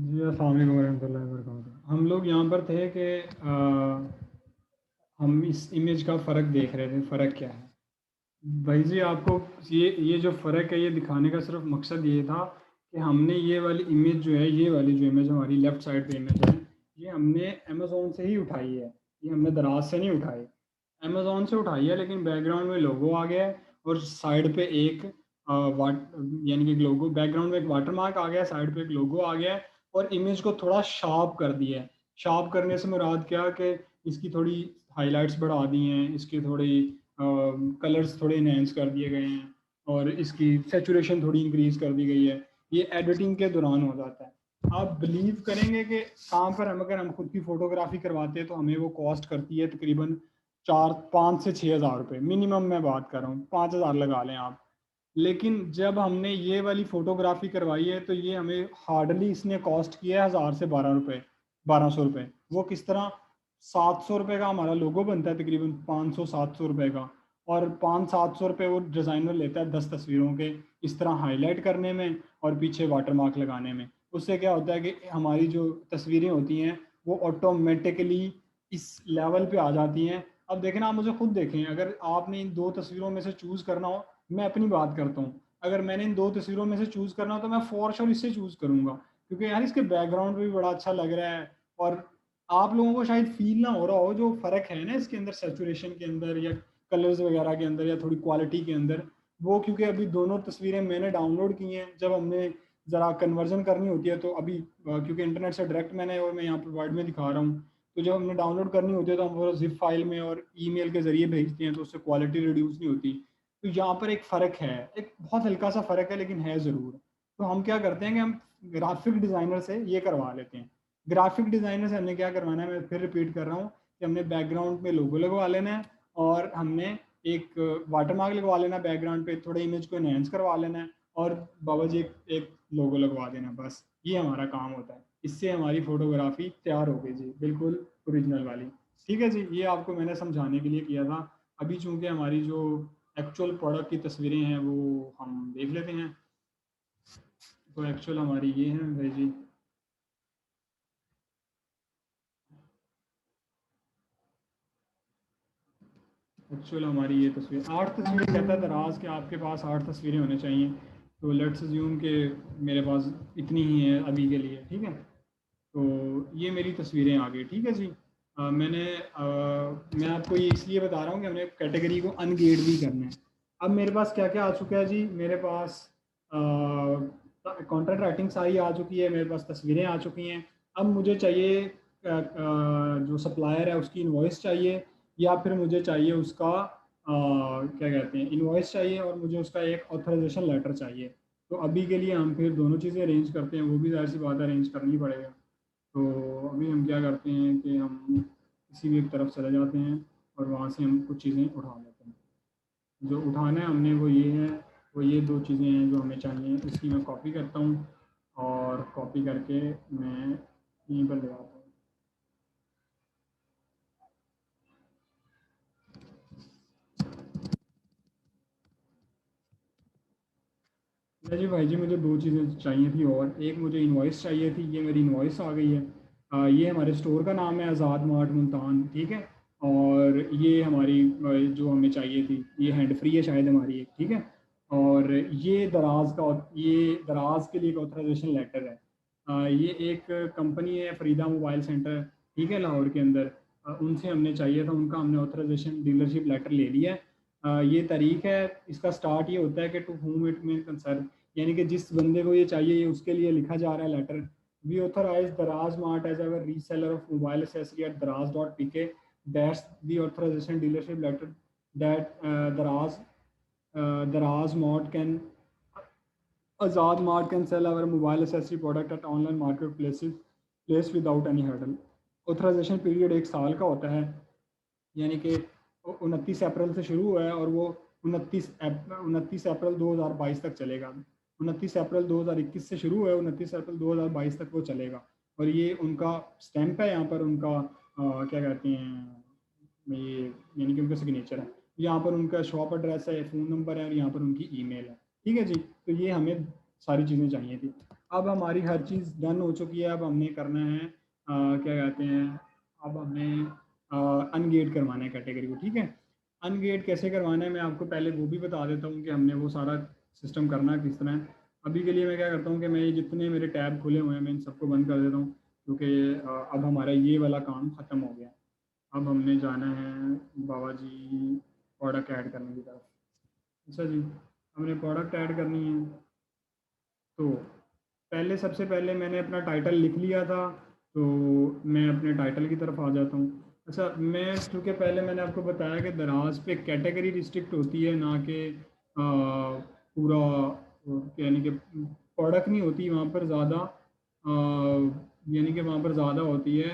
जी अस्सलाम वालेकुम रहमतुल्लाहि व बरकातहू। हम लोग यहाँ पर थे कि हम इस इमेज का फ़र्क देख रहे थे, फ़र्क क्या है। भाई जी आपको ये जो फ़र्क है ये दिखाने का सिर्फ मकसद ये था कि हमने ये वाली इमेज जो है, ये वाली जो इमेज हमारी लेफ़्ट साइड पे इमेज है, ये हमने अमेज़न से ही उठाई है। ये हमने दराज से नहीं उठाई, अमेज़न से उठाई है, लेकिन बैकग्राउंड में लोगो आ गया है और साइड पे एक वाट यानी कि लोगो, बैकग्राउंड में एक वाटर मार्क आ गया है, साइड पे एक लोगो आ गया है और इमेज को थोड़ा शार्प कर दिया है। शार्प करने से मुराद क्या कि इसकी थोड़ी हाइलाइट्स बढ़ा दी हैं, इसकी थोड़ी कलर्स थोड़े इनहेंस कर दिए गए हैं और इसकी सैचुरेशन थोड़ी इंक्रीज़ कर दी गई है। ये एडिटिंग के दौरान हो जाता है। आप बिलीव करेंगे कि काम पर अगर हम खुद की फ़ोटोग्राफ़ी करवाते हैं तो हमें वो कॉस्ट करती है तकरीबन 4 5 से 6 हज़ार रुपये मिनिमम। मैं बात कर रहा हूँ, 5 हज़ार लगा लें आप। लेकिन जब हमने ये वाली फ़ोटोग्राफ़ी करवाई है तो ये हमें हार्डली इसने कॉस्ट किया है 1000 से 12 रुपये, 1200 रुपये। वो किस तरह, 700 रुपये का हमारा लोगो बनता है तकरीबन, 500 700 रुपये का, और 500 700 रुपये वो डिज़ाइनर लेता है 10 तस्वीरों के इस तरह हाईलाइट करने में और पीछे वाटर मार्क लगाने में। उससे क्या होता है कि हमारी जो तस्वीरें होती हैं वो ऑटोमेटिकली इस लेवल पे आ जाती हैं। अब देखें ना, आप मुझे खुद देखें, अगर आपने इन दो तस्वीरों में से चूज़ करना हो, मैं अपनी बात करता हूँ, अगर मैंने इन दो तस्वीरों में से चूज़ करना हो तो मैं फॉर श्योर इससे चूज़ करूँगा, क्योंकि यार इसके बैकग्राउंड भी बड़ा अच्छा लग रहा है और आप लोगों को शायद फील ना हो रहा हो जो फ़र्क है ना इसके अंदर, सैचुरेशन के अंदर या कलर्स वगैरह के अंदर या थोड़ी क्वालिटी के अंदर। वो क्योंकि अभी दोनों तस्वीरें मैंने डाउनलोड की हैं, जब हमने ज़रा कन्वर्जन करनी होती है तो अभी क्योंकि इंटरनेट से डायरेक्ट मैंने, और मैं यहाँ पर वर्ड में दिखा रहा हूँ, तो जब हमने डाउनलोड करनी होती है तो हम वो ज़िप फाइल में और ईमेल के ज़रिए भेजते हैं तो उससे क्वालिटी रिड्यूस नहीं होती। तो यहाँ पर एक फ़र्क है, एक बहुत हल्का सा फ़र्क है लेकिन है ज़रूर। तो हम क्या करते हैं कि हम ग्राफिक डिज़ाइनर से ये करवा लेते हैं। ग्राफिक डिज़ाइनर से हमने क्या करवाना है, मैं फिर रिपीट कर रहा हूँ, कि हमने बैकग्राउंड में लोगो लगवा लेना है और हमने एक वाटर मार्क लगवा लेना है बैकग्राउंड पे, थोड़े इमेज को एनहेंस करवा लेना है और बाबा जी एक लोगो लगवा देना, बस ये हमारा काम होता है। इससे हमारी फ़ोटोग्राफ़ी तैयार हो गई जी, बिल्कुल ओरिजिनल वाली। ठीक है जी, ये आपको मैंने समझाने के लिए किया था। अभी चूँकि हमारी जो एक्चुअल प्रोडक्ट की तस्वीरें हैं वो हम देख लेते हैं। तो एक्चुअल हमारी ये हैं भाई जी, एक्चुअल हमारी ये तस्वीर, 8 तस्वीरें कहता है दराज के आपके पास 8 तस्वीरें होने चाहिए। तो लेट्स अज्यूम कि मेरे पास इतनी ही है अभी के लिए, ठीक है। तो ये मेरी तस्वीरें आ गई, ठीक है जी। मैं आपको ये इसलिए बता रहा हूँ कि हमने कैटेगरी को अनगेट भी करना है। अब मेरे पास क्या क्या आ चुका है जी, मेरे पास कॉन्ट्रैक्ट राइटिंग सारी आ चुकी है, मेरे पास तस्वीरें आ चुकी हैं। अब मुझे चाहिए जो सप्लायर है उसकी इनवॉइस चाहिए, या फिर मुझे चाहिए उसका क्या कहते हैं, इनवॉइस चाहिए, और मुझे उसका एक ऑथराइजेशन लेटर चाहिए। तो अभी के लिए हम फिर दोनों चीज़ें अरेंज करते हैं, वो भी ज़ाहिर सी बात है अरेंज करनी पड़ेगा। तो अभी हम क्या करते हैं कि हम किसी भी एक तरफ चले जाते हैं और वहाँ से हम कुछ चीज़ें उठा लेते हैं। जो उठाना है हमने वो ये है, वो ये दो चीज़ें हैं जो हमें चाहिए, इसकी मैं कॉपी करता हूँ और कॉपी करके मैं यहीं पर ले आता हूँ। जी भाई जी, मुझे दो चीज़ें चाहिए थी, और एक मुझे इनवॉइस चाहिए थी, ये मेरी इनवॉइस आ गई है। ये हमारे स्टोर का नाम है आज़ाद मार्ट मुल्तान, ठीक है। और ये हमारी जो हमें चाहिए थी, ये हैंड फ्री है शायद हमारी एक, ठीक है। और ये दराज के लिए एक ऑथराइजेशन लेटर है। ये एक कंपनी है फरीदा मोबाइल सेंटर, ठीक है, लाहौर के अंदर। उनसे हमने चाहिए था, उनका हमने ऑथराइजेशन डीलरशिप लेटर ले लिया है। ये तारीख है, इसका स्टार्ट ये होता है कि to whom it may concern, यानी कि जिस बंदे को ये चाहिए ये उसके लिए लिखा जा रहा है letter. We authorise Daraz mart as our reseller of mobile accessory at Daraz dot P K that's the authorisation dealership letter that Daraz mart can Azad mart can sell our mobile accessory product at online marketplace without any hurdle. Authorisation period 1 साल का होता है, यानी कि 29 अप्रैल से शुरू हुआ है और वो 29 अप्रैल 2022 तक चलेगा। 29 अप्रैल 2021 से शुरू हुआ है, 29 अप्रैल 2022 तक वो चलेगा। और ये उनका स्टैंप है यहाँ पर, उनका क्या कहते हैं ये, यानी कि उनका सिग्नेचर है। यहाँ पर उनका शॉप एड्रेस है, फ़ोन नंबर है और यहाँ पर उनकी ईमेल है, ठीक है जी। तो ये हमें सारी चीज़ें चाहिए थी। अब हमारी हर चीज़ डन हो चुकी है। अब हमने करना है क्या कहते हैं, अब हमें अनगेट करवाना है कैटेगरी को, ठीक है। अनगेट कैसे करवाना है मैं आपको पहले वो भी बता देता हूँ कि हमने वो सारा सिस्टम करना है किस तरह है। अभी के लिए मैं क्या करता हूँ कि मैं ये जितने मेरे टैब खुले हुए हैं मैं इन सबको बंद कर देता हूँ, क्योंकि अब हमारा ये वाला काम ख़त्म हो गया। अब हमने जाना है बाबा जी प्रोडक्ट ऐड करने की तरफ। अच्छा जी, हमने प्रोडक्ट ऐड करनी है। तो पहले सबसे पहले मैंने अपना टाइटल लिख लिया था, तो मैं अपने टाइटल की तरफ आ जाता हूँ। अच्छा, मैं चूँकि पहले मैंने आपको बताया कि दराज पे कैटेगरी रिस्ट्रिक्ट होती है, ना कि पूरा यानी कि प्रोडक्ट नहीं होती वहाँ पर ज़्यादा, यानी कि वहाँ पर ज़्यादा होती है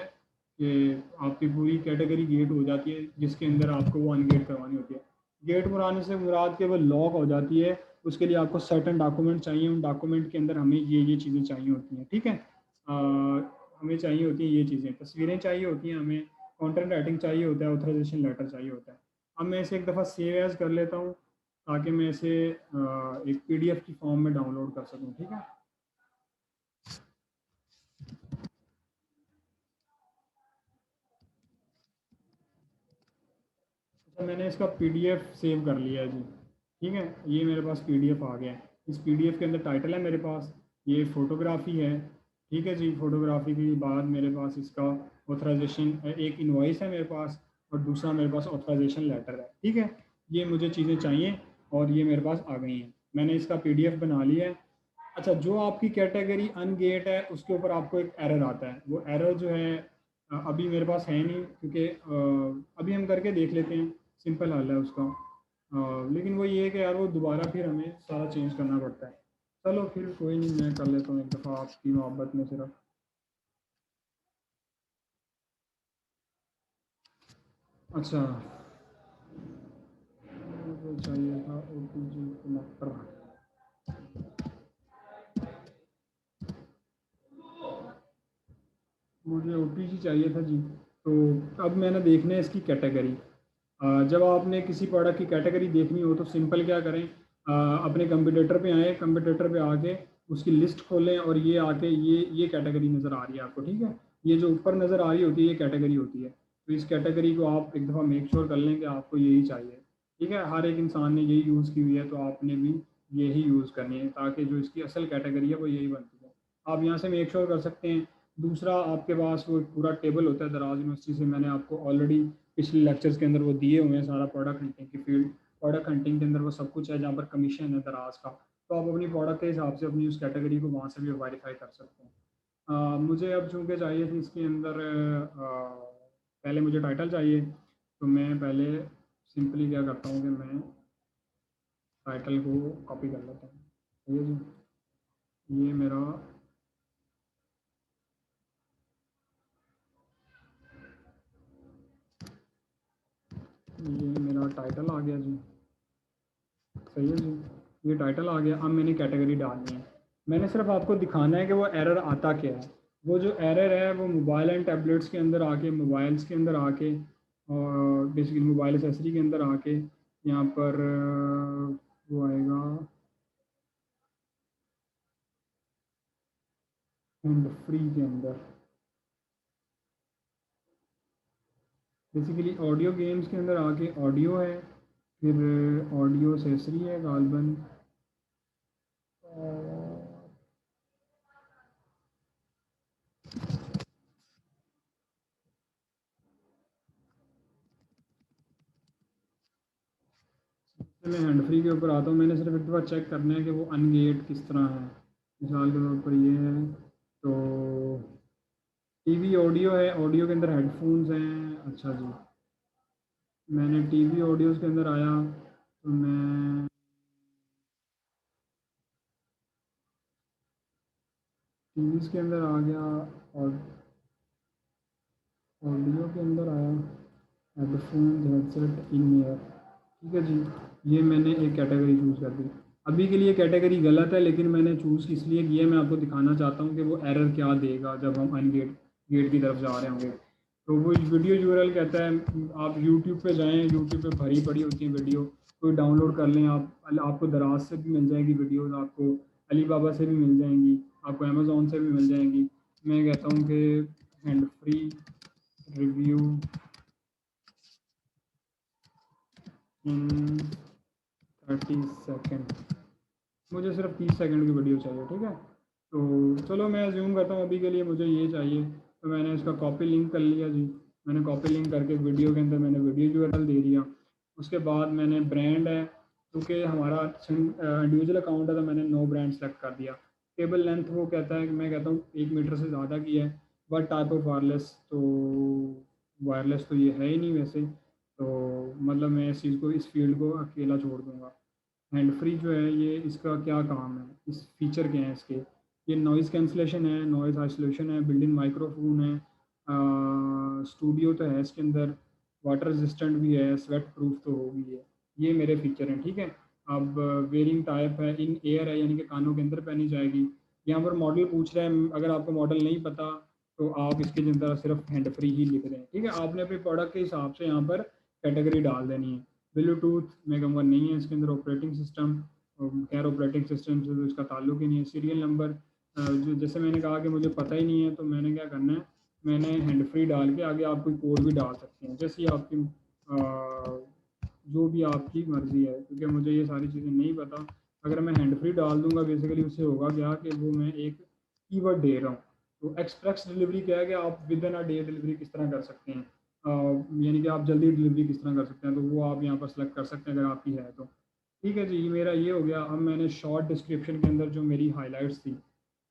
कि आपकी पूरी कैटेगरी गेट हो जाती है जिसके अंदर आपको वो अनगेट करवानी होती है। गेट बनाने से मुराद के वो लॉक हो जाती है, उसके लिए आपको सर्टन डॉक्यूमेंट चाहिए। उन डॉक्यूमेंट के अंदर हमें ये चीज़ें चाहिए होती हैं, ठीक है। हमें चाहिए होती हैं ये चीज़ें, तस्वीरें चाहिए होती हैं हमें, कंटेंट राइटिंग चाहिए होता है, ऑथराइजेशन लेटर चाहिए होता है। अब मैं इसे एक दफ़ा सेव एज़ कर लेता हूँ ताकि मैं इसे एक पीडीएफ की फॉर्म में डाउनलोड कर सकूँ, ठीक है। अच्छा, मैंने इसका पीडीएफ सेव कर लिया है जी, ठीक है। ये मेरे पास पीडीएफ आ गया है। इस पीडीएफ के अंदर टाइटल है मेरे पास, ये फ़ोटोग्राफ़ी है, ठीक है जी। फ़ोटोग्राफ़ी के बाद मेरे पास इसका ऑथराइजेशन, एक इनवॉइस है मेरे पास, और दूसरा मेरे पास ऑथराइजेशन लेटर है, ठीक है। ये मुझे चीज़ें चाहिए और ये मेरे पास आ गई हैं। मैंने इसका पीडीएफ बना लिया है। अच्छा, जो आपकी कैटेगरी अनगेट है उसके ऊपर आपको एक एरर आता है। वो एरर जो है अभी मेरे पास है नहीं, क्योंकि अभी हम करके देख लेते हैं, सिंपल हल है उसका। लेकिन वो ये है कि यार वो दोबारा फिर हमें सारा चेंज करना पड़ता है। चलो फिर कोई नहीं, मैं कर लेता हूँ एक दफ़ा आपकी मोहब्बत में सिर्फ। अच्छा, मुझे चाहिए था ओ टी जी कनेक्टर। मुझे ओ टी जी चाहिए था जी। तो अब मैंने देखना है इसकी कैटेगरी। जब आपने किसी प्रोडक्ट की कैटेगरी देखनी हो तो सिंपल क्या करें, अपने कंप्यूटर पे आए, कंप्यूटर पे आके उसकी लिस्ट खोलें, और ये आके ये कैटेगरी नज़र आ रही है आपको, ठीक है। ये जो ऊपर नज़र आ रही होती है ये कैटेगरी होती है। तो इस कैटेगरी को आप एक दफ़ा मेक श्योर कर लें कि आपको यही चाहिए, ठीक है। हर एक इंसान ने यही यूज़ की हुई है, तो आपने भी यही यूज़ करनी है ताकि जो इसकी असल कैटेगरी है वो यही बनती है। आप यहाँ से मेक श्योर कर सकते हैं। दूसरा, आपके पास वो पूरा टेबल होता है दराज यूनिवर्सिटी से, मैंने आपको ऑलरेडी पिछले लेक्चर्स के अंदर वो दिए हुए हैं, सारा प्रोडक्ट हंटिंग की फील्ड। प्रोडक्ट हंटिंग के अंदर वो सब कुछ है जहाँ पर कमीशन है दराज का। तो आप अपनी प्रोडक्ट के हिसाब से अपनी उस कैटेगरी को वहाँ से भी वेरीफाई कर सकते हैं। मुझे अब चूँकि चाहिए थी इसके अंदर पहले मुझे टाइटल चाहिए, तो मैं पहले सिंपली क्या करता हूँ कि मैं टाइटल को कॉपी कर लेता हूँ, ठीक है जी। ये मेरा, ये मेरा टाइटल आ गया जी, सही है जी। ये टाइटल आ गया। अब मैंने कैटेगरी डालनी है। मैंने सिर्फ आपको दिखाना है कि वो एरर आता क्या है। वो जो एरर है वो मोबाइल एंड टैबलेट्स के अंदर आके, मोबाइल्स के अंदर आके, और बेसिकली मोबाइल एसेसरी के अंदर आके यहाँ पर वो आएगा हैंड फ्री के अंदर। बेसिकली ऑडियो गेम्स के अंदर आके ऑडियो है, फिर ऑडियो एसेसरी है गालबन, मैं हैंड फ्री के ऊपर आता हूँ। मैंने सिर्फ एक बार चेक करना है कि वो अनगेट किस तरह है। मिसाल के तौर पर ये है, तो टीवी ऑडियो है, ऑडियो के अंदर हेडफोन्स हैं। अच्छा जी, मैंने टीवी ऑडियोज़ के अंदर आया, तो मैं टीवीज़ के अंदर आ गया, और ऑडियो के अंदर आया हेडफोन हेडसेट इन ईयर, ठीक है जी। ये मैंने एक कैटेगरी चूज़ कर दी। अभी के लिए कैटेगरी गलत है, लेकिन मैंने चूज़ इसलिए किया, मैं आपको दिखाना चाहता हूँ कि वो एरर क्या देगा जब हम अनगेट गेट की तरफ जा रहे होंगे। तो वो वीडियो यूआरएल कहता है, आप यूट्यूब पे जाएं, यूट्यूब पे भरी पड़ी होती है वीडियो, कोई डाउनलोड कर लें आप, आपको दराज से भी मिल जाएगी वीडियोस आपको। अलीबाबा से भी मिल जाएंगी, आपको अमेज़ॉन से भी मिल जाएंगी। मैं कहता हूँ कि हैंड फ्री रिव्यू इन 30 सेकेंड, मुझे सिर्फ 30 सेकंड की वीडियो चाहिए, ठीक है। तो चलो मैं ज़ूम करता हूँ, अभी के लिए मुझे ये चाहिए। तो मैंने इसका कॉपी लिंक कर लिया जी, मैंने कॉपी लिंक करके वीडियो के अंदर मैंने वीडियो यूआरएल दे दिया। उसके बाद मैंने ब्रांड है, क्योंकि हमारा इंडिविजुअल अकाउंट है तो मैंने नो ब्रांड सेलेक्ट कर दिया। केबल लेंथ वो कहता है कि मैं कहता हूँ 1 मीटर से ज़्यादा की है। बट टाइप ऑफ वायरलेस, तो वायरलेस तो ये है ही नहीं वैसे, तो मतलब मैं इस चीज़ को, इस फील्ड को अकेला छोड़ दूँगा। हैंड फ्री जो है ये, इसका क्या काम है, इस फीचर क्या है इसके, ये नॉइज़ कैंसलेशन है, नॉइज़ आइसोलेशन है, बिल्डिंग माइक्रोफोन है, स्टूडियो तो है इसके अंदर, वाटर रेजिस्टेंट भी है, स्वेट प्रूफ तो होगी है। ये मेरे फीचर हैं, ठीक है। अब वेयरिंग टाइप है, इन एयर है, यानी कि कानों के अंदर पहनी जाएगी। यहाँ पर मॉडल पूछ रहे हैं, अगर आपको मॉडल नहीं पता तो आप इसके अंदर सिर्फ हैंड फ्री ही लिख रहे हैं, ठीक है। आपने अपने प्रोडक्ट के हिसाब से यहाँ पर कैटेगरी डाल देनी है। ब्लूटूथ मैं कहूँगा नहीं है इसके अंदर। ऑपरेटिंग सिस्टम, खैर ऑपरेटिंग सिस्टम से तो इसका ताल्लुक ही नहीं है। सीरियल नंबर, जो जैसे मैंने कहा कि मुझे पता ही नहीं है, तो मैंने क्या करना है, मैंने हैंड फ्री डाल के आगे आप कोई कोड भी डाल सकते हैं, जैसे ही आपकी जो भी आपकी मर्ज़ी है, क्योंकि मुझे ये सारी चीज़ें नहीं पता। अगर मैं हैंड फ्री डाल दूंगा, बेसिकली उससे होगा क्या कि वो मैं एक कीवर्ड दे रहा हूँ। तो एक्सप्रेस डिलीवरी क्या है कि आप with in a day delivery किस तरह कर सकते हैं, यानी कि आप जल्दी डिलीवरी किस तरह कर सकते हैं, तो वो आप यहाँ पर सेलेक्ट कर सकते हैं अगर आपकी है तो। ठीक है जी, मेरा ये हो गया। अब मैंने शॉर्ट डिस्क्रिप्शन के अंदर जो मेरी हाइलाइट्स थी,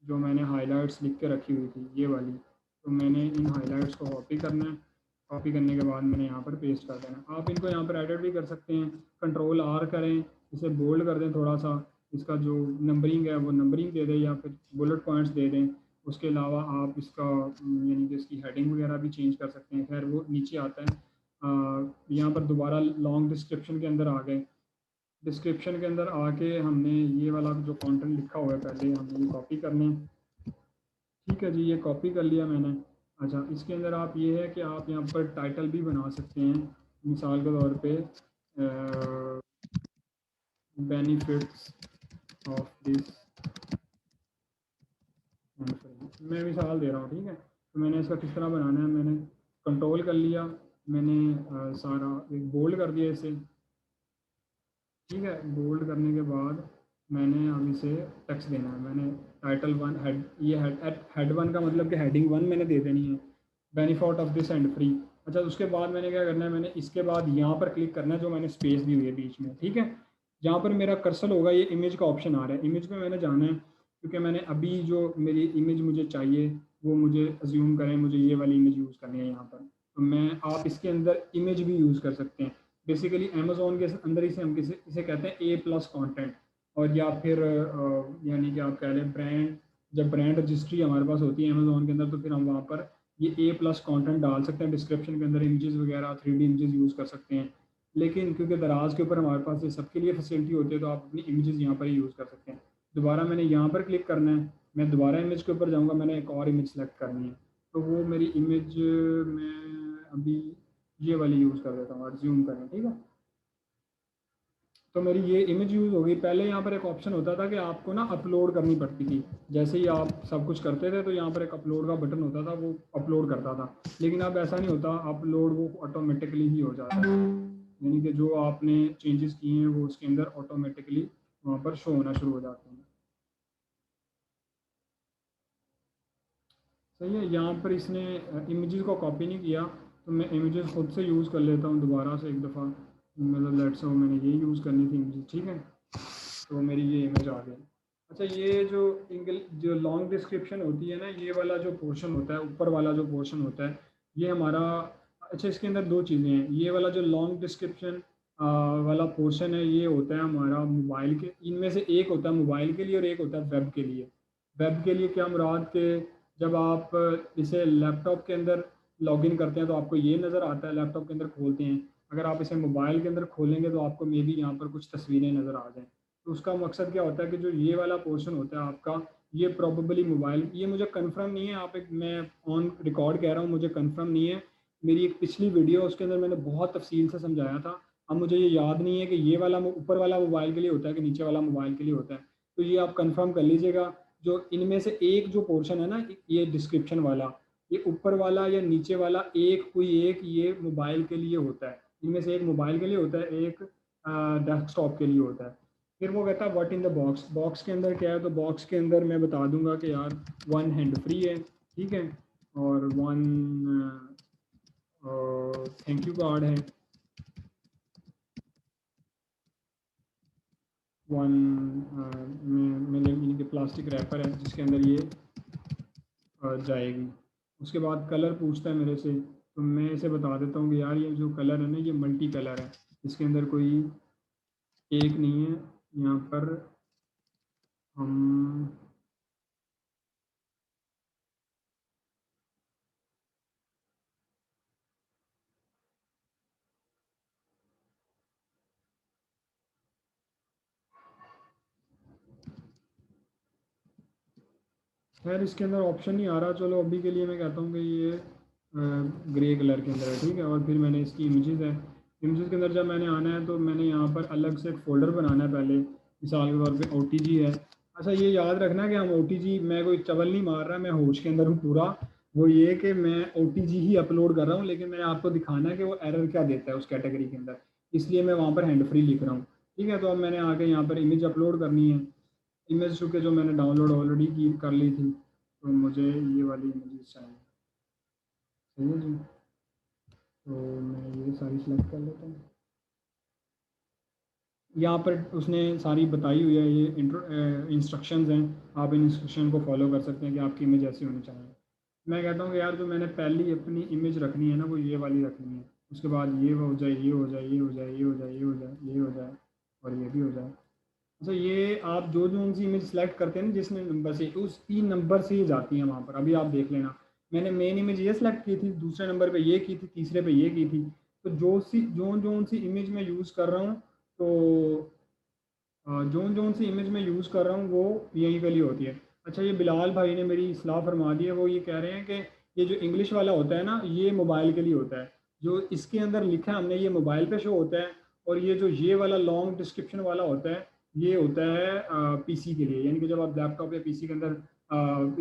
जो मैंने हाइलाइट्स लिख के रखी हुई थी ये वाली, तो मैंने इन हाइलाइट्स को कॉपी करना है। कॉपी करने के बाद मैंने यहाँ पर पेस्ट कर देना। आप इनको यहाँ पर एडिट भी कर सकते हैं, कंट्रोल आर करें, इसे बोल्ड कर दें थोड़ा सा, इसका जो नंबरिंग है वो नंबरिंग दे दें, या फिर बुलेट पॉइंट्स दे दें। उसके अलावा आप इसका यानी कि इसकी हेडिंग वगैरह भी चेंज कर सकते हैं, खैर वो नीचे आता है। यहाँ पर दोबारा लॉन्ग डिस्क्रिप्शन के अंदर आ गए। डिस्क्रिप्शन के अंदर आके हमने ये वाला जो कंटेंट लिखा हुआ है पहले हमें ये कॉपी करना है। ठीक है जी, ये कॉपी कर लिया मैंने। अच्छा, इसके अंदर आप ये है कि आप यहाँ पर टाइटल भी बना सकते हैं, मिसाल के तौर पे बेनिफिट्स ऑफ दिस, मैं मिसाल दे रहा हूँ, ठीक है। तो मैंने इसका किस तरह बनाना है, मैंने कंट्रोल कर लिया, मैंने सारा एक बोल्ड कर दिया इसे, ठीक है। बोल्ड करने के बाद मैंने अब इसे टेक्स्ट देना है। मैंने टाइटल वन हेड, ये हेड वन का मतलब कि हेडिंग वन मैंने दे देनी है, benefit of this and free. अच्छा, उसके बाद मैंने क्या करना है, मैंने इसके बाद यहाँ पर क्लिक करना है जो मैंने स्पेस दी हुई है बीच में, ठीक है। जहाँ पर मेरा कर्सर होगा ये इमेज का ऑप्शन आ रहा है, इमेज पे मैंने जाना है, क्योंकि मैंने अभी जो मेरी इमेज मुझे चाहिए वो मुझे अज्यूम करें, मुझे ये वाली इमेज यूज़ करनी है यहाँ पर। तो मैं, आप इसके अंदर इमेज भी यूज़ कर सकते हैं। बेसिकली अमेजोन के अंदर इसे हम इसे कहते हैं A+ कंटेंट, और या फिर यानी कि आप कह लें ब्रांड, जब ब्रांड रजिस्ट्री हमारे पास होती है अमेजोन के अंदर, तो फिर हम वहाँ पर ये A+ कंटेंट डाल सकते हैं। डिस्क्रिप्शन के अंदर इमेजेस वगैरह 3D इमेजेस यूज़ कर सकते हैं। लेकिन क्योंकि दराज के ऊपर हमारे पास ये सबके लिए फैसिलिटी होती है, तो आप अपनी इमेजेस यहाँ पर ही यूज़ कर सकते हैं। दोबारा मैंने यहाँ पर क्लिक करना है, मैं दोबारा इमेज के ऊपर जाऊँगा, मैंने एक और इमेज सेलेक्ट करनी है। तो वो मेरी इमेज मैं अभी ये वाली यूज़ कर देता हूँ, और जूम करें, ठीक है। तो मेरी ये इमेज यूज़ हो गई। पहले यहाँ पर एक ऑप्शन होता था कि आपको ना अपलोड करनी पड़ती थी, जैसे ही आप सब कुछ करते थे तो यहाँ पर एक अपलोड का बटन होता था, वो अपलोड करता था। लेकिन अब ऐसा नहीं होता, अपलोड वो ऑटोमेटिकली ही हो जाता है, यानी कि जो आपने चेंजेस किए हैं वो उसके अंदर ऑटोमेटिकली वहाँ पर शो होना शुरू हो जाते हैं। सही है, यहाँ पर इसने इमेजेस को कॉपी नहीं किया, तो मैं इमेजेस खुद से यूज़ कर लेता हूँ दोबारा से एक दफ़ा। मतलब लेट्स से मैंने ये यूज़ करनी थी इमेजेस, ठीक है। तो मेरी ये इमेज आ गई। अच्छा, ये जो जो लॉन्ग डिस्क्रिप्शन होती है ना, ये वाला जो पोर्शन होता है, ऊपर वाला जो पोर्शन होता है, ये हमारा, अच्छा इसके अंदर दो चीज़ें हैं। ये वाला जो लॉन्ग डिस्क्रिप्शन वाला पोर्शन है, ये होता है हमारा मोबाइल के, इनमें से एक होता है मोबाइल के लिए और एक होता है वेब के लिए। वेब के लिए क्या मुराद के, जब आप इसे लैपटॉप के अंदर लॉगिन करते हैं तो आपको ये नज़र आता है, लैपटॉप के अंदर खोलते हैं। अगर आप इसे मोबाइल के अंदर खोलेंगे तो आपको मे बी यहाँ पर कुछ तस्वीरें नज़र आ जाएँ। तो उसका मकसद क्या होता है कि जो ये वाला पोर्शन होता है आपका, ये प्रॉबेबली मोबाइल, ये मुझे कंफर्म नहीं है, आप एक, मैं ऑन रिकॉर्ड कह रहा हूँ, मुझे कंफर्म नहीं है। मेरी एक पिछली वीडियो उसके अंदर मैंने बहुत तफसील से समझाया था। अब मुझे ये याद नहीं है कि ये वाला ऊपर वाला मोबाइल के लिए होता है कि नीचे वाला मोबाइल के लिए होता है। तो ये आप कंफर्म कर लीजिएगा। जो इनमें से एक जो पोर्शन है ना, ये डिस्क्रिप्शन वाला, ये ऊपर वाला या नीचे वाला, एक कोई एक ये मोबाइल के लिए होता है। इनमें से एक मोबाइल के लिए होता है, एक डेस्कटॉप के लिए होता है। फिर वो कहता है what in the box, box के अंदर क्या है, तो बॉक्स के अंदर मैं बता दूंगा कि यार वन हैंड फ्री है, ठीक है, और वन थैंक यू कार्ड है, वन मेरे यानी कि प्लास्टिक रैपर है जिसके अंदर ये जाएगी। उसके बाद कलर पूछता है मेरे से, तो मैं इसे बता देता हूँ कि यार ये जो कलर है ना, ये मल्टी कलर है, इसके अंदर कोई एक नहीं है। यहाँ पर हम खैर इसके अंदर ऑप्शन नहीं आ रहा, चलो अभी के लिए मैं कहता हूँ कि ये ग्रे कलर के अंदर है, ठीक है। और फिर मैंने इसकी इमेजेस है, इमेजेस के अंदर जब मैंने आना है तो मैंने यहाँ पर अलग से एक फ़ोल्डर बनाना है पहले, मिसाल के तौर पे OTG है। अच्छा ये याद रखना कि हम OTG, मैं कोई चवल नहीं मार रहा, मैं होश के अंदर हूँ पूरा। वो ये कि मैं OTG ही अपलोड कर रहा हूँ, लेकिन मैंने आपको दिखाना है कि वो एरर क्या देता है उस कैटेगरी के अंदर, इसलिए मैं वहाँ पर हैंड फ्री लिख रहा हूँ, ठीक है। तो अब मैंने आके यहाँ पर इमेज अपलोड करनी है। इमेज चूँकि जो मैंने डाउनलोड ऑलरेडी की कर ली थी, तो मुझे ये वाली इमेजेस चाहिए, सही है जी। तो मैं ये सारी सिलेक्ट कर लेता हूँ। यहाँ पर उसने सारी बताई हुई है, ये इंस्ट्रक्शंस हैं, आप इन इंस्ट्रक्शन को फॉलो कर सकते हैं कि आपकी इमेज ऐसी होनी चाहिए। मैं कहता हूँ कि यार जो मैंने पहली अपनी इमेज रखनी है ना, वो ये वाली रखनी है। उसके बाद ये हो जाए, ये हो जाए, ये हो जाए, ये हो जाए, ये हो जाए, ये हो जाए, और ये भी हो जाए। अच्छा ये आप जो जो उनसी इमेज सेलेक्ट करते हैं ना जिसने नंबर से, उस ई नंबर से ही जाती हैं वहाँ पर। अभी आप देख लेना, मैंने मेन इमेज ये सेलेक्ट की थी, दूसरे नंबर पे ये की थी, तीसरे पे ये की थी। तो जो सी इमेज मैं यूज़ कर रहा हूँ, तो जो सी इमेज मैं यूज़ कर रहा हूँ वो यहीं के लिए होती है। अच्छा ये बिलाल भाई ने मेरी इस्लाह फरमा दी है, वो ये कह रहे हैं कि ये जो इंग्लिश वाला होता है ना, ये मोबाइल के लिए होता है। जो इसके अंदर लिखा है हमने, ये मोबाइल पे शो होता है। और ये जो ये वाला लॉन्ग डिस्क्रिप्शन वाला होता है, ये होता है PC के लिए। यानी कि जब आप लैपटॉप या PC के अंदर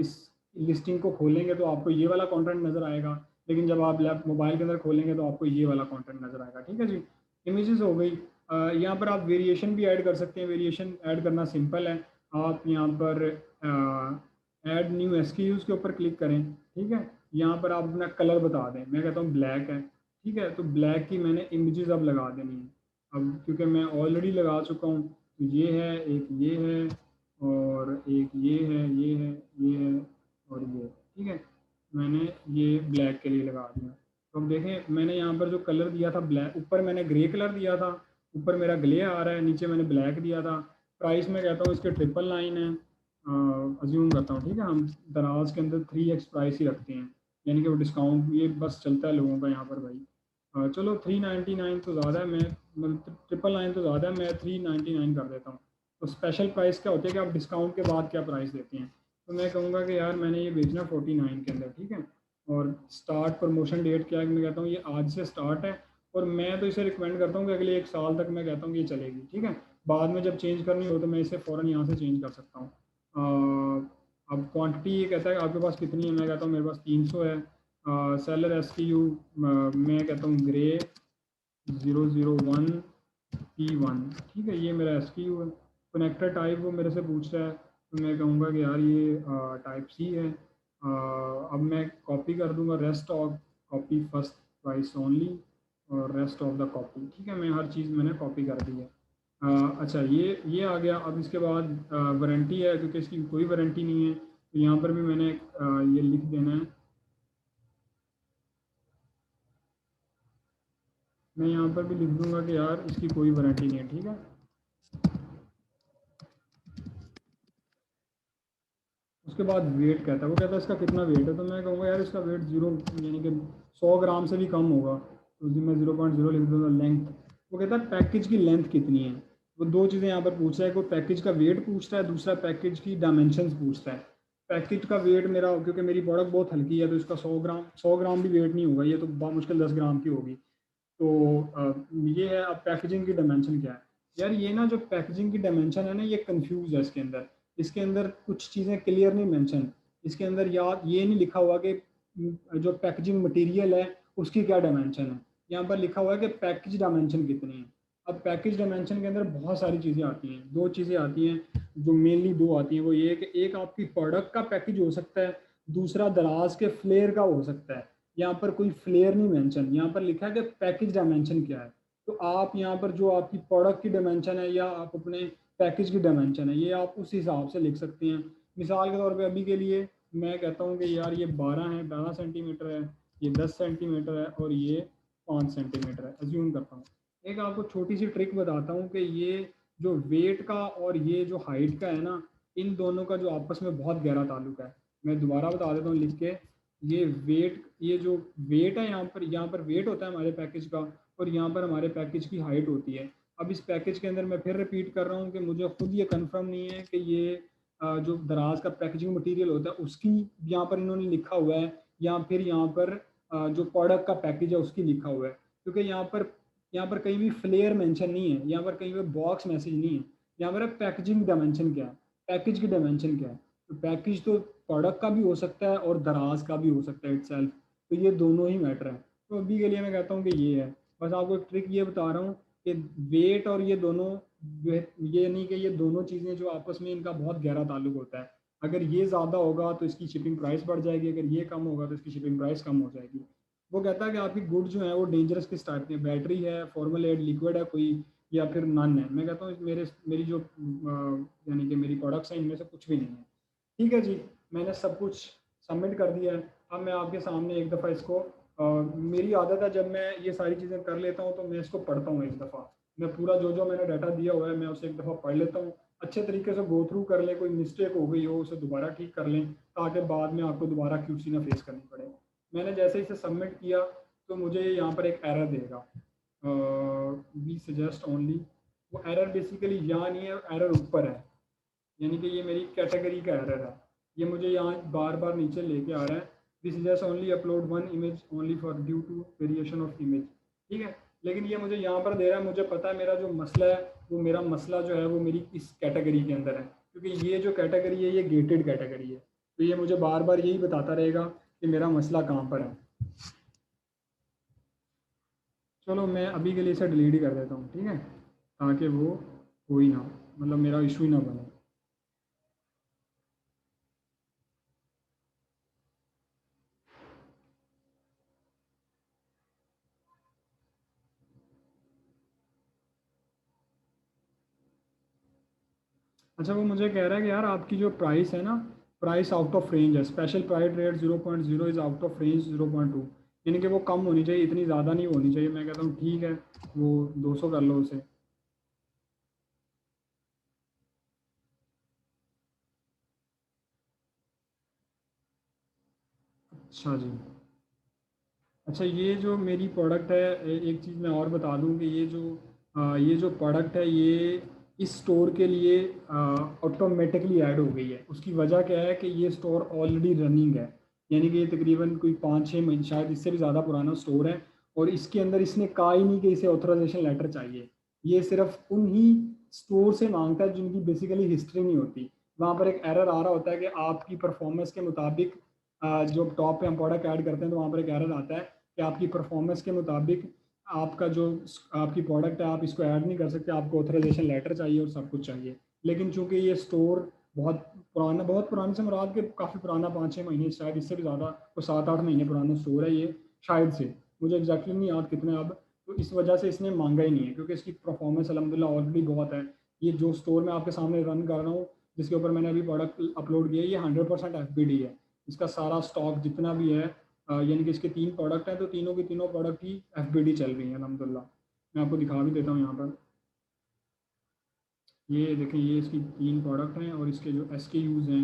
इस लिस्टिंग को खोलेंगे तो आपको ये वाला कंटेंट नज़र आएगा, लेकिन जब आप लैप मोबाइल के अंदर खोलेंगे तो आपको ये वाला कंटेंट नज़र आएगा, ठीक है जी। इमेजेस हो गई। यहाँ पर आप वेरिएशन भी ऐड कर सकते हैं, वेरिएशन ऐड करना सिंपल है। आप यहाँ पर ऐड न्यू SKUs के ऊपर क्लिक करें, ठीक है। यहाँ पर आप अपना कलर बता दें, मैं कहता हूँ ब्लैक है, ठीक है। तो ब्लैक की मैंने इमेजेस अब लगा देनी है। अब क्योंकि मैं ऑलरेडी लगा चुका हूँ, तो ये है, एक ये है, और एक ये है, ये है, ये है, और ये, ठीक है। मैंने ये ब्लैक के लिए लगा दिया। तो अब देखें मैंने यहाँ पर जो कलर दिया था ब्लैक, ऊपर मैंने ग्रे कलर दिया था, ऊपर मेरा ग्ले आ रहा है, नीचे मैंने ब्लैक दिया था। प्राइस में कहता हूँ इसके 999 है, अज्यूम करता हूँ, ठीक है। हम दराज के अंदर 3x प्राइस ही रखते हैं, यानी कि वो डिस्काउंट ये बस चलता है लोगों का यहाँ पर भाई। चलो 399 तो ज़्यादा है, मैं मतलब 999 तो ज़्यादा है, मैं 399 कर देता हूँ। तो स्पेशल प्राइस क्या होती है कि आप डिस्काउंट के बाद क्या प्राइस देते हैं। तो मैं कहूँगा कि यार मैंने ये बेचना 49 के अंदर, ठीक है। और स्टार्ट प्रमोशन डेट क्या है, मैं कहता हूँ ये आज से स्टार्ट है। और मैं तो इसे रिकमेंड करता हूँ कि अगले 1 साल तक मैं कहता हूँ कि ये चलेगी, ठीक है। बाद में जब चेंज करनी हो तो मैं इसे फ़ौरन यहाँ से चेंज कर सकता हूँ। अब क्वांटिटी ये कहता है आपके पास कितनी है, मैं कहता हूँ मेरे पास 300 है। सेलर SKU मैं कहता हूँ ग्रे 001P1, ठीक है, ये मेरा SKU है। कनेक्टर टाइप वो मेरे से पूछ रहा है, तो मैं कहूँगा कि यार ये टाइप C है। अब मैं कॉपी कर दूंगा, rest of copy first price only, और रेस्ट ऑफ द कॉपी, ठीक है। मैं हर चीज़ मैंने कॉपी कर दी है। अच्छा ये आ गया। अब इसके बाद वारंटी है, क्योंकि इसकी कोई वारंटी नहीं है, तो यहाँ पर भी मैंने ये लिख देना है। मैं यहाँ पर भी लिख दूंगा कि यार इसकी कोई वारंटी नहीं है, ठीक है। उसके बाद वेट कहता है, वो कहता है इसका कितना वेट है, तो मैं कहूँगा यार इसका वेट 0 यानी कि 100 ग्राम से भी कम होगा, तो उसी मैं 0.0 लिख दूँगा। लेंथ, वो कहता है पैकेज की लेंथ कितनी है। वो दो चीज़ें यहाँ पर पूछ रहा है, कोई पैकेज का वेट पूछता है, दूसरा पैकेज की डायमेंशंस पूछता है। पैकेज का वेट मेरा, क्योंकि मेरी प्रोडक्ट बहुत हल्की है, तो इसका 100 ग्राम भी वेट नहीं होगा, ये तो बामुश्किल 10 ग्राम की होगी। तो ये है। अब पैकेजिंग की डायमेंशन क्या है, यार ये ना जो पैकेजिंग की डायमेंशन है ना, ये कंफ्यूज है इसके अंदर। इसके अंदर कुछ चीज़ें क्लियर नहीं मेंशन। इसके अंदर याद ये नहीं लिखा हुआ कि जो पैकेजिंग मटेरियल है उसकी क्या डायमेंशन है। यहाँ पर लिखा हुआ है कि पैकेज डायमेंशन कितनी है। अब पैकेज डायमेंशन के अंदर बहुत सारी चीज़ें आती हैं, दो चीज़ें आती हैं जो मेनली दो आती हैं। वो ये है कि एक आपकी प्रोडक्ट का पैकेज हो सकता है, दूसरा दराज के फ्लेयर का हो सकता है। यहाँ पर कोई फ्लेयर नहीं मेंशन, यहाँ पर लिखा है कि पैकेज डायमेंशन क्या है। तो आप यहाँ पर जो आपकी प्रोडक्ट की डायमेंशन है या आप अपने पैकेज की डायमेंशन है, ये आप उस हिसाब से लिख सकते हैं। मिसाल के तौर पे अभी के लिए मैं कहता हूँ कि यार ये 12 है, 12 सेंटीमीटर है, ये 10 सेंटीमीटर है और ये 5 सेंटीमीटर है, अज्यूम करता हूँ। एक आपको छोटी सी ट्रिक बताता हूँ कि ये जो वेट का और ये जो हाइट का है ना, इन दोनों का जो आपस में बहुत गहरा ताल्लुक है। मैं दोबारा बता देता हूँ लिख के। ये वेट, ये जो वेट है यहाँ पर वेट होता है हमारे पैकेज का, और यहाँ पर हमारे पैकेज की हाइट होती है। अब इस पैकेज के अंदर मैं फिर रिपीट कर रहा हूँ कि मुझे खुद ये कंफर्म नहीं है कि ये जो दराज का पैकेजिंग मटेरियल होता है उसकी यहाँ पर इन्होंने लिखा हुआ है, या फिर यहाँ पर जो प्रोडक्ट का पैकेज है उसकी लिखा हुआ है। क्योंकि यहाँ पर कहीं भी फ्लेयर मेंशन नहीं है, यहाँ पर कहीं पर बॉक्स मैसेज नहीं है। यहाँ पर पैकेजिंग डायमेंशन क्या है, पैकेज की डायमेंशन क्या है। तो पैकेज तो प्रोडक्ट का भी हो सकता है और दराज का भी हो सकता है इटसेल्फ। तो ये दोनों ही मैटर है। तो अभी के लिए मैं कहता हूँ कि ये है। बस आपको एक ट्रिक ये बता रहा हूँ कि वेट और ये दोनों, ये नहीं कि ये दोनों चीज़ें जो आपस में इनका बहुत गहरा ताल्लुक होता है। अगर ये ज़्यादा होगा तो इसकी शिपिंग प्राइस बढ़ जाएगी, अगर ये कम होगा तो इसकी शिपिंग प्राइस कम हो जाएगी। वो कहता है कि आपकी गुड जो है वो डेंजरस किस टाइप की है, बैटरी है, फॉर्मूलेट लिक्विड है कोई, या फिर नन है। मैं कहता हूँ मेरी जो यानी कि मेरी प्रोडक्ट्स हैं इनमें से कुछ भी नहीं है। ठीक है जी, मैंने सब कुछ सबमिट कर दिया है। अब मैं आपके सामने एक दफ़ा इसको मेरी आदत है जब मैं ये सारी चीज़ें कर लेता हूँ तो मैं इसको पढ़ता हूँ एक दफ़ा। मैं पूरा जो जो मैंने डाटा दिया हुआ है मैं उसे एक दफ़ा पढ़ लेता हूँ, अच्छे तरीके से गो थ्रू कर लें, कोई मिस्टेक हो गई हो उसे दोबारा ठीक कर लें, ताकि बाद में आपको दोबारा क्यूसी ना फेस करनी पड़े। मैंने जैसे इसे सबमिट किया तो मुझे यहाँ पर एक एरर देगा, वी सजेस्ट ओनली। वो एरर बेसिकली यहाँ नहीं है, एरर ऊपर है, यानी कि ये मेरी कैटेगरी का एरर है। ये मुझे यहाँ बार बार नीचे लेके आ रहा है, this just only upload one image only for due to variation of image. ठीक है, लेकिन ये मुझे यहाँ पर दे रहा है, मुझे पता है मेरा जो मसला है वो मेरा मसला जो है वो मेरी इस कैटेगरी के अंदर है, क्योंकि ये जो कैटेगरी है ये गेटेड कैटेगरी है। तो ये मुझे बार बार यही बताता रहेगा कि मेरा मसला कहाँ पर है। चलो मैं अभी के लिए इसे डिलीट ही कर देता हूँ, ठीक है, ताकि वो हो ही ना, मतलब मेरा इशू ही ना बने। अच्छा, वो मुझे कह रहा है कि यार आपकी जो प्राइस है ना, प्राइस आउट ऑफ रेंज है, special price rate 0.0 is out of range 0.2, यानी कि वो कम होनी चाहिए, इतनी ज़्यादा नहीं होनी चाहिए। मैं कहता हूँ ठीक है, वो 200 कर लो उसे। अच्छा जी। अच्छा, ये जो मेरी प्रोडक्ट है, एक चीज़ मैं और बता दूं कि ये जो प्रोडक्ट है ये इस स्टोर के लिए ऑटोमेटिकली ऐड हो गई है। उसकी वजह क्या है कि ये स्टोर ऑलरेडी रनिंग है, यानी कि ये तकरीबन कोई 5-6 महीने, शायद इससे भी ज़्यादा पुराना स्टोर है। और इसके अंदर इसने कहा ही नहीं कि इसे ऑथराइजेशन लेटर चाहिए। ये सिर्फ उन ही स्टोर से मांगता है जिनकी बेसिकली हिस्ट्री नहीं होती। वहाँ पर एक एरर आ रहा होता है कि आपकी परफॉर्मेंस के मुताबिक जो टॉप पे हम प्रोडक्ट ऐड करते हैं तो वहाँ पर एक एरर आता है कि आपकी परफॉर्मेंस के मुताबिक आपका जो आपकी प्रोडक्ट है आप इसको ऐड नहीं कर सकते, आपको ऑथराइजेशन लेटर चाहिए और सब कुछ चाहिए। लेकिन चूंकि ये स्टोर बहुत पुराने से मुराद के काफ़ी पुराना, 5-6 महीने, शायद इससे भी ज़्यादा, वो 7-8 महीने पुराना स्टोर है ये, शायद से, मुझे एग्जैक्टली नहीं याद कितने अब। तो इस वजह से इसने मांगा ही नहीं है, क्योंकि इसकी परफॉर्मेंस अलहमदिल्ला ऑलरेडी बहुत है। ये जो स्टोर मैं आपके सामने रन कर रहा हूँ, जिसके ऊपर मैंने अभी प्रोडक्ट अपलोड किया है, ये 100% FBD है। इसका सारा स्टॉक जितना भी है, यानी कि इसके 3 प्रोडक्ट हैं तो तीनों की तीनों प्रोडक्ट ही FBD चल रही है अलहमदिल्ला। मैं आपको दिखा भी देता हूँ यहाँ पर। ये देखें, ये इसकी 3 प्रोडक्ट हैं और इसके जो SKUs हैं,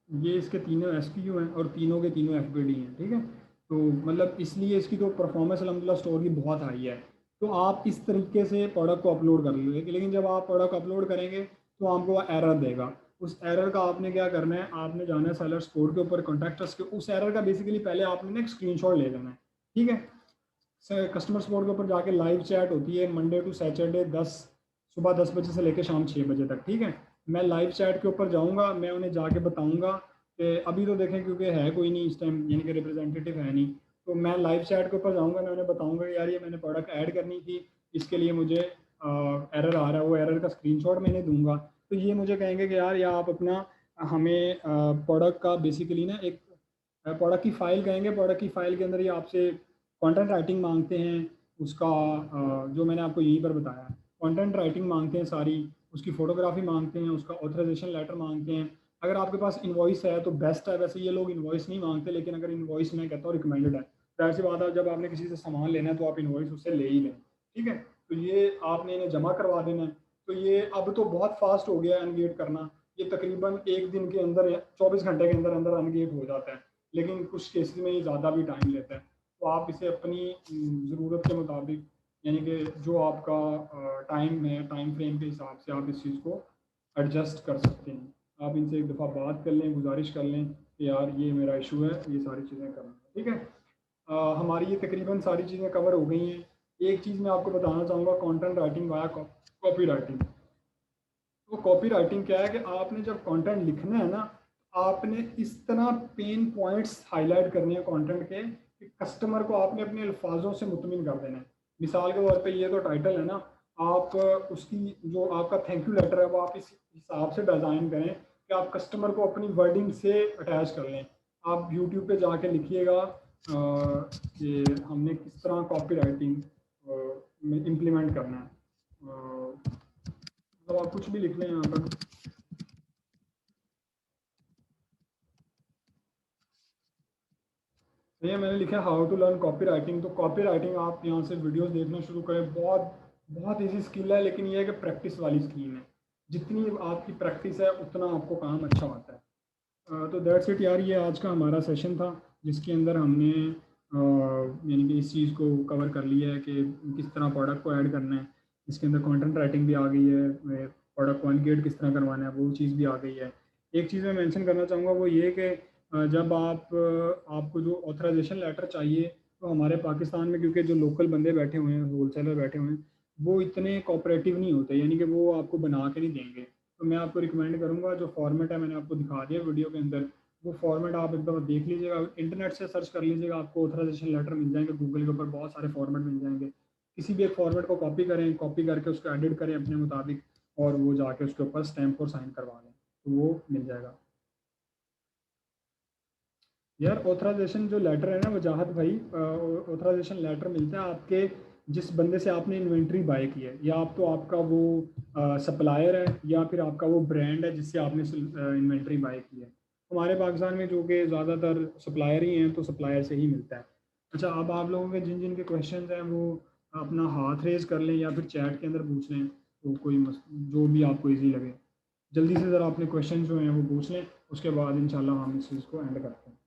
ये इसके तीनों SKU हैं और तीनों के तीनों FBD हैं। ठीक है, तो मतलब इसलिए इसकी तो परफॉर्मेंस अलहमदिल्ला स्टोर की बहुत हाई है। तो आप इस तरीके से प्रोडक्ट को अपलोड कर लेंगे, लेकिन जब आप प्रोडक्ट अपलोड करेंगे तो आपको एरर देगा। उस एरर का आपने क्या करना है, आपने जाना है सेलर सपोर्ट के ऊपर, कॉन्टैक्ट अस के, उस एरर का बेसिकली पहले आपने ना एक स्क्रीनशॉट ले लेना है, ठीक है। कस्टमर सपोर्ट के ऊपर जाके लाइव चैट होती है मंडे टू सैटरडे, सुबह 10 बजे से लेकर शाम 6 बजे तक, ठीक है। मैं लाइव चैट के ऊपर जाऊँगा, मैं उन्हें जाके बताऊँगा कि अभी तो देखें क्योंकि है कोई नहीं इस टाइम, यानी कि रिप्रेजेंटेटिव है नहीं, तो मैं लाइव चैट के ऊपर जाऊँगा, मैं उन्हें बताऊँगा कि यार ये मैंने प्रोडक्ट ऐड करनी थी, इसके लिए मुझे एरर आ रहा है, वो एरर का स्क्रीनशॉट मैंने दूंगा। तो ये मुझे कहेंगे कि यार या आप अपना हमें प्रोडक्ट का बेसिकली ना एक प्रोडक्ट की फ़ाइल कहेंगे, प्रोडक्ट की फ़ाइल के अंदर ये आपसे कंटेंट राइटिंग मांगते हैं, उसका जो मैंने आपको यहीं पर बताया, कंटेंट राइटिंग मांगते हैं सारी, उसकी फ़ोटोग्राफी मांगते हैं, उसका ऑथराइजेशन लेटर मांगते हैं। अगर आपके पास इन्वॉइस है तो बेस्ट है, वैसे ये लोग इन्वॉइस नहीं मांगते, लेकिन अगर इन्वॉइस मैं कहता हूँ रिकमेंडेड है, तो ऐसी बात है जब आपने किसी से सामान लेना है तो आप इन्वॉइस उससे ले ही लें, ठीक है। तो ये आपने इन्हें जमा करवा देना है। तो ये अब तो बहुत फास्ट हो गया अनगेट करना, ये तकरीबन एक दिन के अंदर 24 घंटे के अंदर अंदर अनगेट हो जाता है, लेकिन कुछ केसेस में ये ज़्यादा भी टाइम लेता है। तो आप इसे अपनी ज़रूरत के मुताबिक, यानी कि जो आपका टाइम है, टाइम फ्रेम के हिसाब से आप इस चीज़ को एडजस्ट कर सकते हैं। आप इनसे एक दफ़ा बात कर लें, गुजारिश कर लें कि यार ये मेरा इशू है, ये सारी चीज़ें करना, ठीक है। हमारी ये तकरीबन सारी चीज़ें कवर हो गई हैं। एक चीज़ मैं आपको बताना चाहूँगा, content writing via copy writing. तो कॉपी राइटिंग क्या है कि आपने जब कंटेंट लिखना है ना, आपने इस तरह पेन पॉइंट्स हाईलाइट करने हैं कंटेंट के कि कस्टमर को आपने अपने अल्फाजों से मुतमिन कर देना है। मिसाल के तौर पे ये तो टाइटल है ना, आप उसकी जो आपका थैंक यू लेटर है वो आप इस हिसाब से डिज़ाइन करें कि आप कस्टमर को अपनी वर्डिंग से अटैच कर लें। आप यूट्यूब पे जाके लिखिएगा कि हमने किस तरह कॉपी राइटिंग में इम्प्लीमेंट करना है, तो आप कुछ भी लिख लें यहाँ पर। भैया मैंने लिखा how to learn copywriting. तो कॉपी राइटिंग आप यहाँ से वीडियोस देखना शुरू करें, बहुत बहुत इजी स्किल है, लेकिन ये है कि प्रैक्टिस वाली स्किल है। जितनी आपकी प्रैक्टिस है उतना आपको काम अच्छा होता है। तो दैट्स इट यार, ये आज का हमारा सेशन था जिसके अंदर हमने यानी कि इस चीज़ को कवर कर लिया है कि किस तरह प्रोडक्ट को ऐड करना है। इसके अंदर कंटेंट राइटिंग भी आ गई है, प्रोडक्ट को अनगेट किस तरह करवाना है वो चीज़ भी आ गई है। एक चीज़ मैं मेंशन करना चाहूँगा वो ये कि जब आपको जो ऑथराइजेशन लेटर चाहिए, तो हमारे पाकिस्तान में क्योंकि जो लोकल बंदे बैठे हुए हैं, होलसेलर बैठे हुए हैं, वो इतने कोऑपरेटिव नहीं होते, यानी कि वो आपको बना के नहीं देंगे। तो मैं आपको रिकमेंड करूँगा, जो फॉर्मेट है मैंने आपको दिखा दिया वीडियो के अंदर, वो फॉर्मेट आप एक बार देख लीजिएगा, इंटरनेट से सर्च कर लीजिएगा, आपको ऑथराइजेशन लेटर मिल जाएंगे, गूगल के ऊपर बहुत सारे फॉर्मेट मिल जाएंगे। किसी भी एक फॉर्मेट को कॉपी करें, कॉपी करके उसको एडिट करें अपने मुताबिक, और वो जाके उसके ऊपर स्टैंप और साइन करवा लें, तो वो मिल जाएगा। यार ऑथराइजेशन जो लेटर है ना वजाहत भाई, ऑथराइजेशन लेटर मिलता है आपके जिस बंदे से आपने इन्वेंट्री बाय की है, या आप तो आपका वो सप्लायर है, या फिर आपका वो ब्रांड है जिससे आपने इन्वेंट्री बाय की है। हमारे पाकिस्तान में जो कि ज़्यादातर सप्लायर ही हैं, तो सप्लायर से ही मिलता है। अच्छा, अब आप लोगों के जिन जिन के क्वेश्चन हैं वो अपना हाथ रेज कर लें या फिर चैट के अंदर पूछ लें, तो जो भी आपको ईजी लगे, जल्दी से ज़रा अपने क्वेश्चन जो हैं वो पूछ लें, उसके बाद इंशाल्लाह हम इस चीज़ को एंड करते हैं।